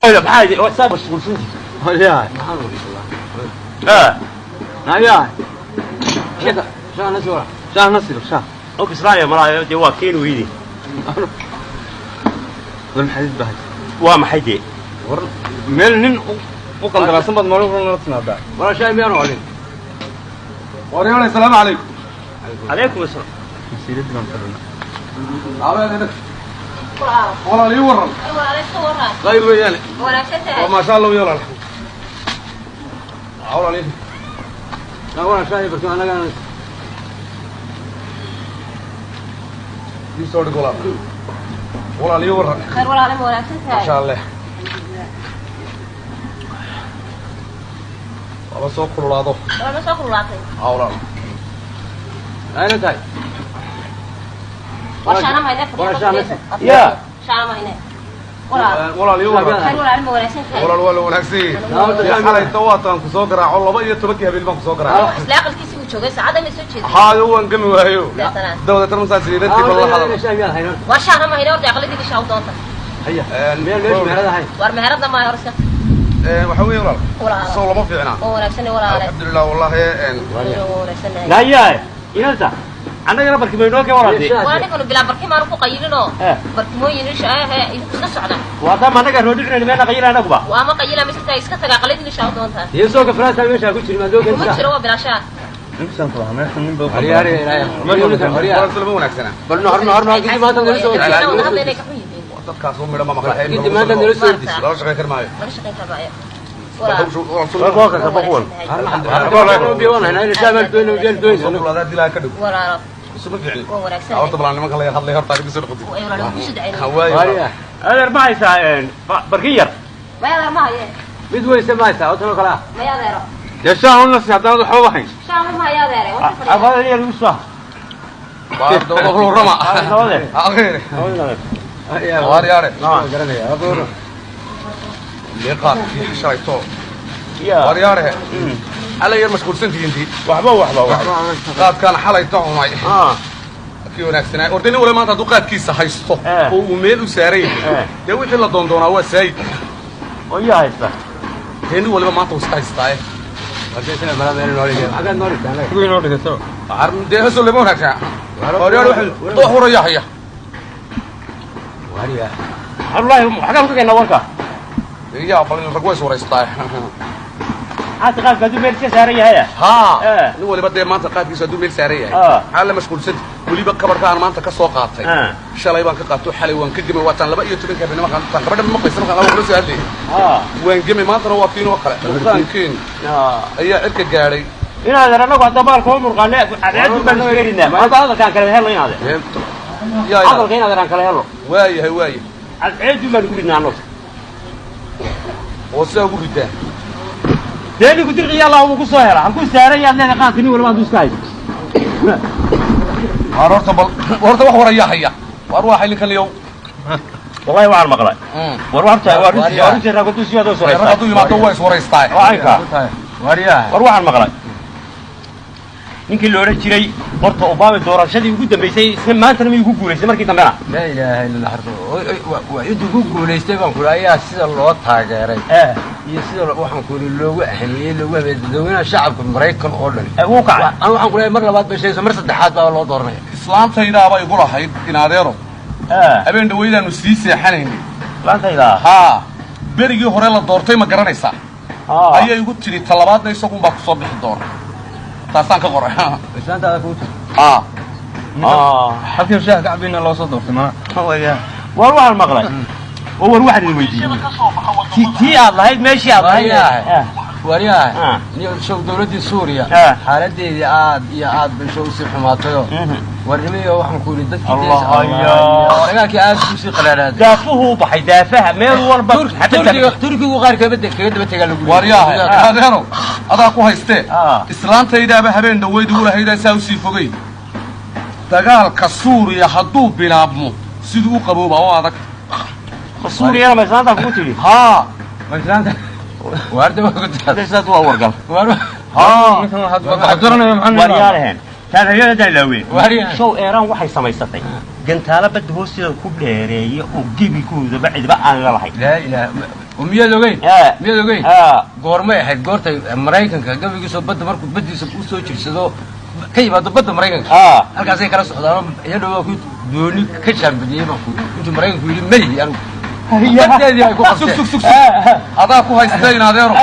هذا بحاجة وساب الشغل شو هيا هيا شان نسوره شان نسير شان أو بسرعة مرة جوا كيلو هيدي لم حديد بهاي وام حدي ميلنين وكان دراسة بعد ما نروح نرتنا بعد ولا شيء ميانو عليه ورينا السلام عليكم عليكم السلام مسيرة من فرنا عاوز والله لي ورا غير ويانا وما شاء الله ويلا الحمد عاوز لي أنا شايف بس أنا كان يسوي الجولة والله لي ورا خير ولا علم ولا ما شاء الله والله سوق كلولاته ولا سوق كلولاته عاوز أين تاي وشانا ما ينفع يا شانا ما ينفع والله لي ورا خير ولا علم ولا سنتين ولا وناكسي يا حالي تواتن كسوقرا والله بيا تبكي هبل ما كسوقرا إسلاق الكيس وشوجي سعادة من سوتشي هذا هو نقم وهيو دولة ترمسا سيدتي والله هذا وشانا ما ينفع دي أغلى دي شاو دونتا هيا ليش مهرده هاي ورمهرده ما يرسل وحوي ولا صولا ما في عنا ولا سنة ولا الحمد لله والله ولا سنة لا يا إنسا أنا يا ربك بينوك يا ولدي وأنا كنا بلا بركي ما نفوق قيلنا بركي مو ينش نسعنا وهذا ما نقدر نودي إحنا ما قيلنا نقبة وأما قيلنا مثل تايس كتر أقل دي شاو دونتا يسوق فراس مش هقول شيء ما دوك ومن شروا بلا شاء إنسان طبعا ما إحنا نبغى هري ما يقولك هري ولا سلمونك سنة بل نهار قدي ما تندرس كاسو ميرا ما مخلاه قدي ما تندرس لا شيء غير معي ما شيء غير معي ولا بوكر كبقول هذا بيوان هنا شامل بين وبين بين والله هذا دلها كذب ولا سمع فعلي ولا سنة أو طبعا ما خلاه يخليه هرطة يصير قدي ولا لو بيشد عينه هواي هذا 4 ساعات بركير ما يقدر ما هي بدوي سماعته أو تنو كلا ما يقدر يا شاهو الناس يعطون حوضين شاو ما يقدر أفضل لي الوسط والله رمى هذا أخير يا وارياره نعم جرني أقول لقاء في شايطو يا وارياره على يوم مشغول سنتي انتي وحبة قاد كان حلا يطعم معي في وناكسنا أردني ولا ما تدو قاد كيس هايستو وميل وساري دوي حلا دوندونا هو ساي ويا هيسا هني ولا ما توس هايستاي أجلسنا مرة بين نوري أجل نوري كان كوي نوري كسر عرم ده هسول لمون هكذا وارياره حل طهور يحيى واريا الله حكم كي نورك يا بلين رجوس وريستاي حتى قال كدو ميل سارية هي ها نو اللي بدي ما تقاد كيس كدو ميل سارية على مشغول سد ولي بكبر كان ما أنت كسوق قاطع شلي بانك قاطع حلي وانكدي من وطن لبقى يتبين كبرنا ما كان كبرنا ما قيسنا كان أول رسالة دي وانجمي ما ترى وقتين وقرأ وكان كين أي عرك جاري إن هذا أنا قاعد أبغى كم مرقنا عدد من غيرنا ما هذا كان كله هلا هذا يا هذا كان هذا كان كله هلا واي عدد من غيرنا نص وسأقول بده لأني قلت لك يا الله هو كسوهرة هم كسوهرة يا الله قاتني ولا ما دوس كاي ورث وحور يا حيا وأروح اللي كان اليوم والله وعر مقلع وأروح أنا قلت سيا دوس ورا أنا ما تويس ورا يستاي وأروح على المقلع ninkii loo oran jiray horta Obama doorashadii ugu dambeysay maanta ma igu guuleysay markii dambe la ilaaha illa allah waa idu guuleystay baan ku raayaa sida loo taageeray iyo sida waxaan ku loogu ahmiyay loogu dadweynaha shacabka Mareykan oo dhan uu kacay aan waxaan ku leeyahay mar labaad bashayso mar saddexaad baa loo dooranay islaantayda baa igu lahayd in adeero habeen dhaweydanu sii seexanaynay islaantayda berigii hore la doortay ma garanaysaa ayay igu tiri talabaadna isagu baa ku soo bixi doona تاسان كقرأ إسلام هذا كوت حكي شاه كعبين الله صدق تمام هو يا وروح المغرب هو واحد الويدي تي الله هيد ماشي الله ورياه شوف دولتي سوريا حالتي عاد بنشوف حماتيو ورميه وحن كوري دتي الله يا دغاكي عاد بشي قلالات دافه بحي دافها ميل والبا حتى تركي وغار كبدك كبد بتقال ورياه هذانو adaa ku haystee islaantaydaaba habeen dhaweyd ugu lahayd saa u sii fogay dagaalka Suuriya hadduu bilaabmo sidoo uu qabooba oo adag Suuriya ma islaanta ku tiri ma islaanta waarda ma ku tiri saad waa wargal مثلا حضرنا وريالهن كان هي دلوين شو إيران waxay samaysatay gantaala badda hoosteeda ku dheereeya oo gebigooda bacidba aan la lahayn laa ilaaha miyaad ogeyn goormay ahayd goortay maraykanka gabigiisoo badda markuu baddiisa u soo jirsado ka yimaado badda maraykanka halkaasay kala socdaan iyadoo ku dooni ka shaambadiyey markuu intuu maraykanku yidhi mayhi anigu baddeedii ay ku qabteen adaa ku haystay in adeero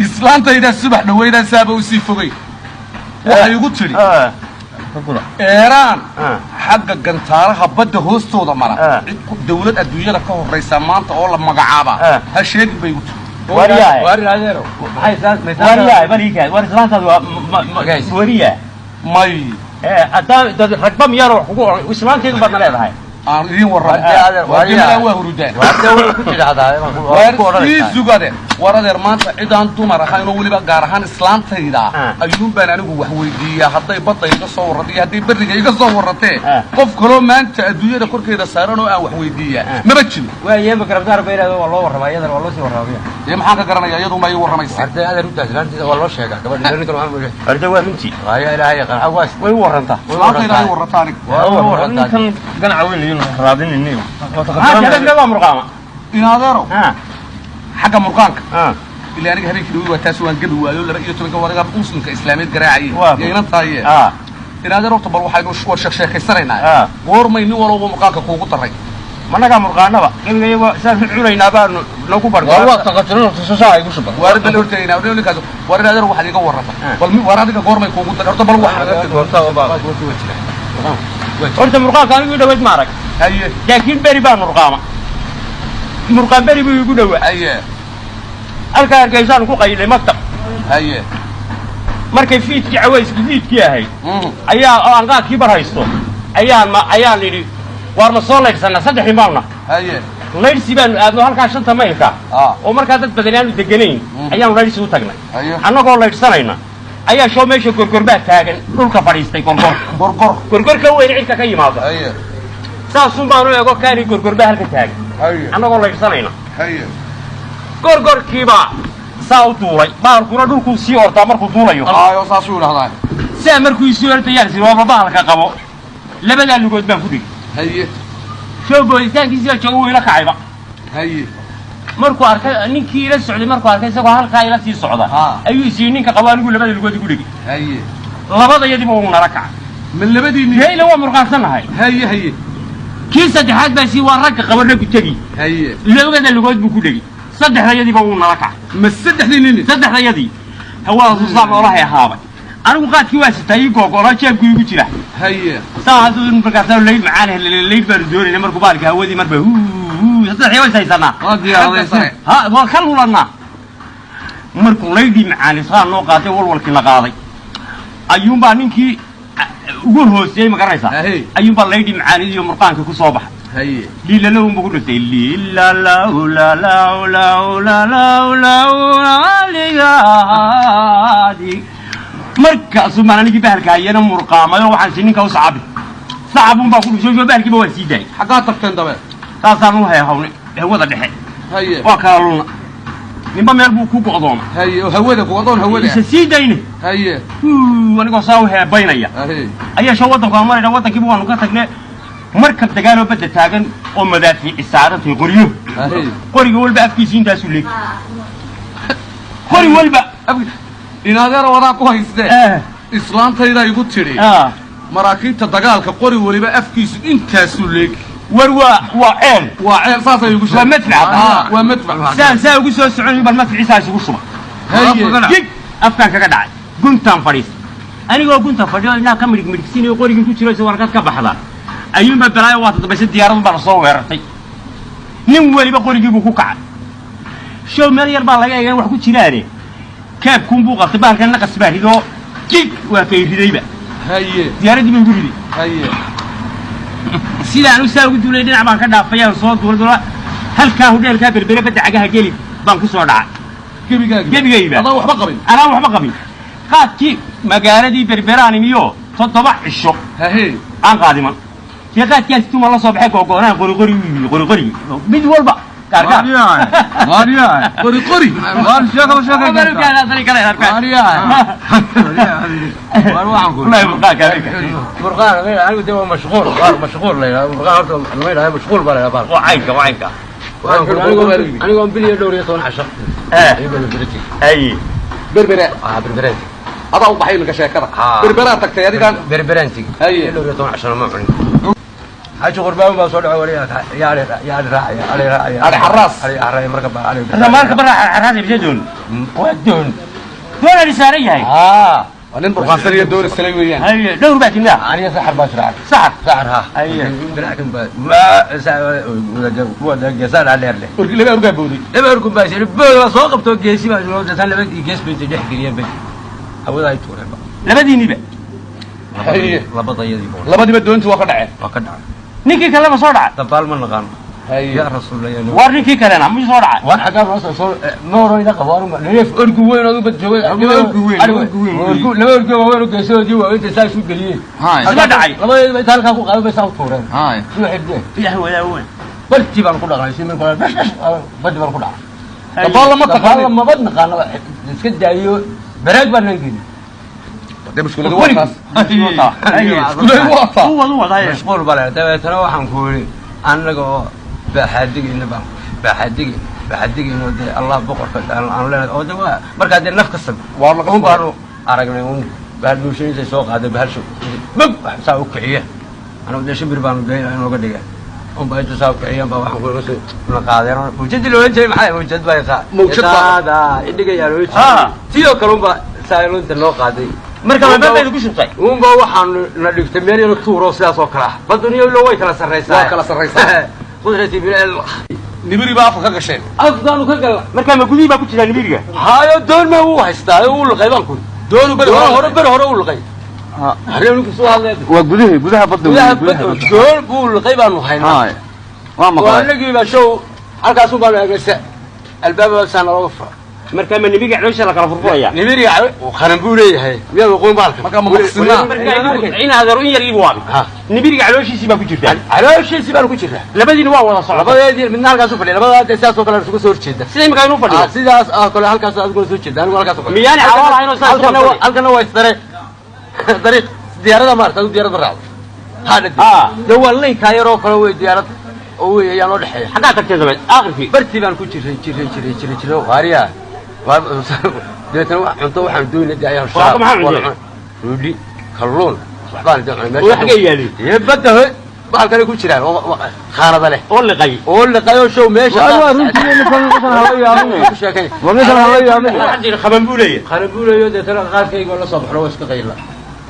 islaantayda subax dhaweydan saaba u sii fogay waxay ugu tidhi eeraan xagga gantaalaha badda hoostooda mara cid dawlad adduunyada ka horraysa maanta oo la magacaaba ha sheegin bay ugu tidhi may ragba miyaan islaanteedu baadna leedahay aan idiin warramay waa hurudaan sugade war adeer maanta cidaan dumar ahayn oo weliba gaar ahaan islaantayda ayuun baan anigu wax weydiiyaa hadday badda iga soo warrata iyo hadday berriga iga soo warratee qof kaloo maanta adduunyada korkeeda saaran oo aan wax weydiiyaa maba jiro waayeenba garabdaar ba yidhahdo waa loo warramaa iyadana waa loo sii warramaya dee maxaan ka garanaya iyadu ma ii warramaysa arday adeer u taasnaantiisa waa loo sheegaa gabadha ninkan waxaan mooyay arday waa runtii waayo ilaahay qanca waas way u warrantaa islaantayda ay warrataa aniga ninkan ganaca weyn iyo raadinayni waa murqaama in adeero xagga murqaanka ilaa aniga habeenkii dhawi waa taas waan gabi waayo 12 wadaga muslimka islaamiyad garaacay yeelan tahay in adeero horta bal waxaynu war sheekaysanaynaa goormay nin walba murqaanka kuugu daray managa murqaanaba gabigayaga saan cunayna baan nagu barko waa taqatiro soo ay ku shubay waarida hortayna oo ninkaas war adeero waxa iga warrata bal war adiga goormay kuugu daray horta bal waxa horta murqaanka anigu dhawayd ma arag haye laakiin beri baan murqaan beri buu igu dhawaa haye halkaa hargeysaan ku qaylay maktab haye markay fiidkii cawayskii fiidkii ahayd ayaa oo aan qaadkii bar haysto ayaan idhi waar ma soo laydhsanaa 3 imaamna haye laydhsi baanu aadno halkaa 5 maylka oo markaa dad badan aanu deganayn ayaanu laydhsi u tagnay annagoo laydhsanayna ayaa shoo meesha gorgorbaa taagan dhulka fadhiistay gorgor ka weyn cidka ka yimaado saasun baanu eego kaani gorgorbaa halka taagan annagoo laydhsanayna gorgorkiibaa saa u duulay baalkuna dhulkuu sii ortaa markuu duulayo saasuu idhahdaa saa markuu isii ortayaalsi waaba baalka qabo labadaa lugood baan ku dhigi shoo booditaankiisiga jooga wuu ila kacayba markuu arkay ninkii ila socday markuu arkay isagoo halkaa ila sii socda ayuu isii ninka qabo anigu labada lugood igu dhigi labadayadiiba uu nala kaca من لبدي هي لو مرقصنا هي كي صدحات بس ورك قبرنا كتجي هي لو قد اللي قد بكودي صدح يدي بقول نركع ما صدح لي صدح يدي هو صعب والله يا هابا أنا وقعت كواس تايجو قرا شاب كيجو تلا هي ساعة مرقصنا الليل معانا الليل بردوري لما ركوب بالك هودي مربى صدح يوم سايسنا ها وخلوا لنا مركو ليدي معانا صار نوقاته والكل قاضي أيوم بانينكي ugu hoosay ma garanaysa ayuu baa leeydi macaanid iyo murqaanka ku soo baxay haye liila law ugu dhintay liila la la la la la la la ligaadi markaas ma anigi bahalka ayana murqaamayo waxaan si ninka u saabi saabun baa ku dhushay bahalkiiba waa sii daay xaqa tagteen dabe taasaan u hayawne hawada dhexe haye waa kala luna nimba meel buu ku go'doon haye hawada ku go'doon hawada sii dayne haye aniga soo heebaynaya ayaa soo wadanka marayna wadankii waanu ka tagnay markab dagaal oo badda taagan oo madaafiic saarantay qoriyo qoriga walba afkiisa intaas u leeg qori walba inaadar wada ku haystay islaantayda igu tiri maraakiibta dagaalka qori waliba afkiisa intaas u leeg وعيل صاصة يقول شو ومدفع ومدفع سا يقول شو سعوني بالمدفع سا يقول شو هي أفكار كذا قنتان فريس أنا قلت قنتان فريس لا كمل مدكسين يقول يمكن تشيله سوى ركض كبحلا أيوم بدراي واحد بس الديار من برصور نم ولي بقول يجيبوا كوكع شو مليار بالله يعني واحد كل شيء كاب كون بوقة تبان كان نقص باهي ذو كيك وكيف ذيبه هي ديار دي من جوري هي سيدان وساو دولay dhinac baan ka dhaafayaan soo duulduula halka hudheelka berbere bada cagaha geli baan ku soo dhacay gebigayba ana waxba qabin qaadki magaaladii berberaan miyo 7 cisho aan qaadiman si qaadkaas tuma la soo baxay go'goonaan qori mid walba gaargaar qori waan sheeko والله عنقول والله برقان كذلك برقان أنا ده مشغول لا برقان ما يلا مشغول بلا يا بار وعينك أنا قام بلي دوري طون عشرة أي بربرة بربرانتي هذا أوضح لك شيء كذا بربرة تكتير كان بربرانتي أي دوري طون عشرة ما عني حاجة غربان ما صار عوريات على حراس على مركب على هذا مالك برا حراس بجدون ودون دون اللي سارية هاي ولين برقان سرية دور السلميين هاي دور بات النار أنا سحر بسرعة سحر ها أي لكن ما هو ده جزال على الليل لما أرجع بودي لما أركب باش البول سوق بتوع جيسي ما شو ده لما يجيس بيتجح قريب بي هو ده يتورع لما دي نبى هي لبض يدي بول لما دي بدو أنت وقدعه نيكي كلام صورة تبال من نقان هي يا رسول الله ورنيكي كلام مش صورة وان حاجة رأس صور نور إذا قوارم ليف أرجوين هذا بتجوي لما أرجوين كيسوا دي وأنت سايس قليل ما داعي لما يتهلك أخو قالوا بيساوي فورا هاي شو يحبه يا هو يا هو برتي بان كل غاية من كل بس بدي بان كل تبال ما تقال ما بدنا قالوا نسكت جايو بريك بننجي ده مشكلة واقف هو هاي مشغول بلا ترى waxaan ku yiri anaga baxadigin oo Allah boqorka aan leeyahay oo dawa marka dee naf kasab waa la oo baaro aragnay oo baalbuushiisa soo qaaday bahasho bab saa u kiciya ana deesho bir baan deeyay in looga dhigay oo baajo saa u kiciya baa waxaan ku soo la qaaday wajidi loo jeey maxay wajid bay qaada idhiga loo jeey tiyo kalumba saayilunta loo qaaday marka baabay ku shubtay uunba waxaan la dhigtay meel yar tuuro sidaas oo kala ah baduniyo loo way kala sareysaa waa kala sareysaa qudrati bil nibiri baa afka ka gashay afdaanu ka gal marka ma gudii baa ku jira nibiriga hayo doon ma uu haystaa uu laqay baan ku doon bar hore uu laqay hareenu ku soo hadlay waa gudaha badda doon buu laqay baan haynaa waa maqlay waa lagi ba show halkaas uu baan eegaysa albaaba san looga furo marka ma nibiriga caloosha la kala furfuraya nibiriga qaran buu leeyahay miyaa qoyn baalka marka ma maqsinaa in hada run yar ibu waabi nibiriga calooshiisi baa ku jirta calooshiisi baan ku jiraa labadiina waa wada socda labadeedii midna halkaas u fadhiya labada sidaas oo kale isugu soo horjeeda sidee imika inuu fadhiyo sidaas oo kale halkaas aad ugu soo jeedaan halkaas oo miyaan xawaala inuu saas halkana waa istare dariiq diyaarada maarta diyaarada raacdo hadda waa leyn ka yar oo kale way diyaarad oo way ayaan loo dhaxeeya xagaa tagtay dabad aakhirkii barti baan ku jiray waariya deetana wax cunto waxaan doonay ayaan shaaqo rudi kalluun waxbaan doonay wax ka yaali badda baalkana ku jiraan khaanada leh oo liqay oo show meesha waa runtii ku sheekay khaban buulay deetana qaarkayga la soo baxro iska qayla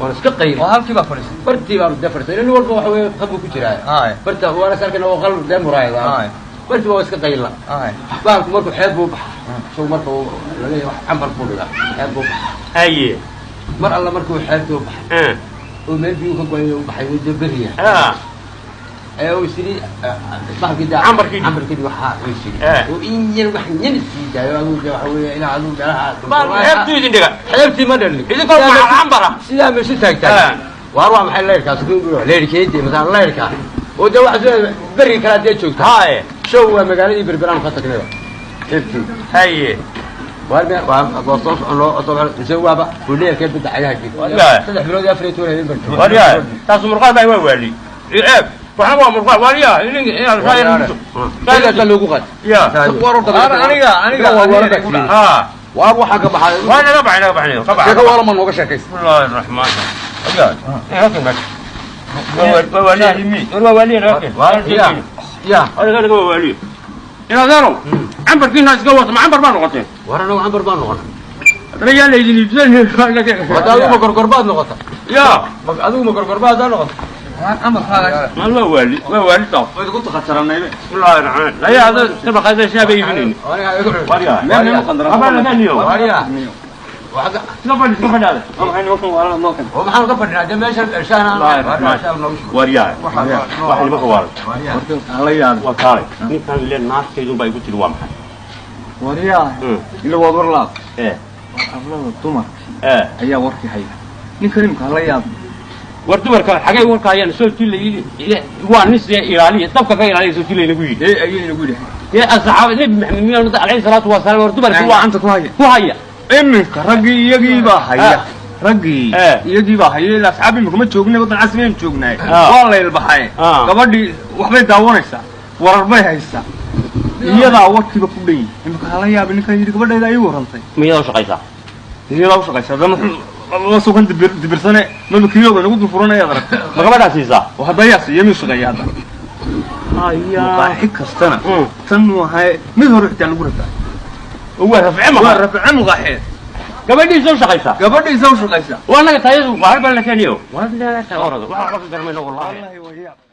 waan iska qayl halkii baa fadhiisay bartii baan defartay in walba waxa weeye qab ku jiraa barta waana sarkana oo qalb deemuraayda bartii waa iska qayla baalku markuu xeeb buu baxay soo markuu laga wax cambar buu dhigaa xeeb buu aye mar alla markuu xeeb buu baxay oo meel biyo ka go'ay oo baxay wada bariya oo isiri baalkii cambarkii waxa uu isiri oo in yar wax nin siidayo waxa weeye ila adu meelaha baal xeebtu idin dhiga xeebtii ma dhalin idin kor ma cambara sidaa meesha taagtaa waa maxay leerkaas ku leerkeedii midaan leerka oo de wax bari kala dee joogta haye show waa magaaladii berberaan ka tagnay xeebtii haye waa soo loo waaba leerkeed bada cayaha saddex bilood iyo afar iyo toban habeen baan wariya taas murqaal baa waa waali ciib waxna waa murqaal wariya inaan ka loogu qad ya aniga waa waxa ka baxay waa naga baxay sheeko wala ma nooga sheekaysa bismillahir rahmaanir rahim ووالي إن هذا عنبر فينا سجوات ما عنبر ما نقطة ورنا عنبر ما نقطة رجال يجي يبزني هذا مكر قربات نقطة يا هذا مكر قربات هذا نقطة عنبر هذا ما هو والي طاف إذا كنت خسرنا يبي بسم الله الرحمن الرحيم لا هذا تبقى هذا شاب يبني واريا ما مقدر أبغى ثاني يوم واريا وحاجة نفر هذا أنا وصل ولا ممكن ومحن قبل هذا ما شاف إرشان وريا واحد ما هو وارد الله يعين وكاري نكان اللي الناس كيدون بيقول تلوام وريا اللي هو برلاط إيه أفضل التمر هي وركي حي نكرم الله يعين ورتمر حاجة وركا يعني سويت لي هو الناس إيرانية طبقة إيرانية سويت لي نقولي إيه أيه نقولي يا الصحابة النبي محمد عليه الصلاة والسلام ورتمر هو عندك هاي هو هي إمك رجي يجيبها هيا raggii iyagii baa hayay asxaabi ma kuma joognay wadan casriyeyn joognay waa la ilbaxay gabadhii waxbay daawanaysaa warar bay haysaa iyadaa warkiiba ku dhan imka hala yaab ninkan yiri gabadheeda ay warantay miyaa shaqaysaa iyada u shaqaysaa dama la soo kan dibirsane ma kiyoga lagu dufuranaya darag ma gabadhaas siisaa waxa bayaas yemi shaqayada ayaa xikastana tan wahay mid hore xitaa lagu rabaa waa rafci maqaxeed gabadhii soo shaqaysaa gabadhii soo shaqaysaa waa naga taayadu waa bal la kaniyo waa la taayadu waxa ka garmayno wallahi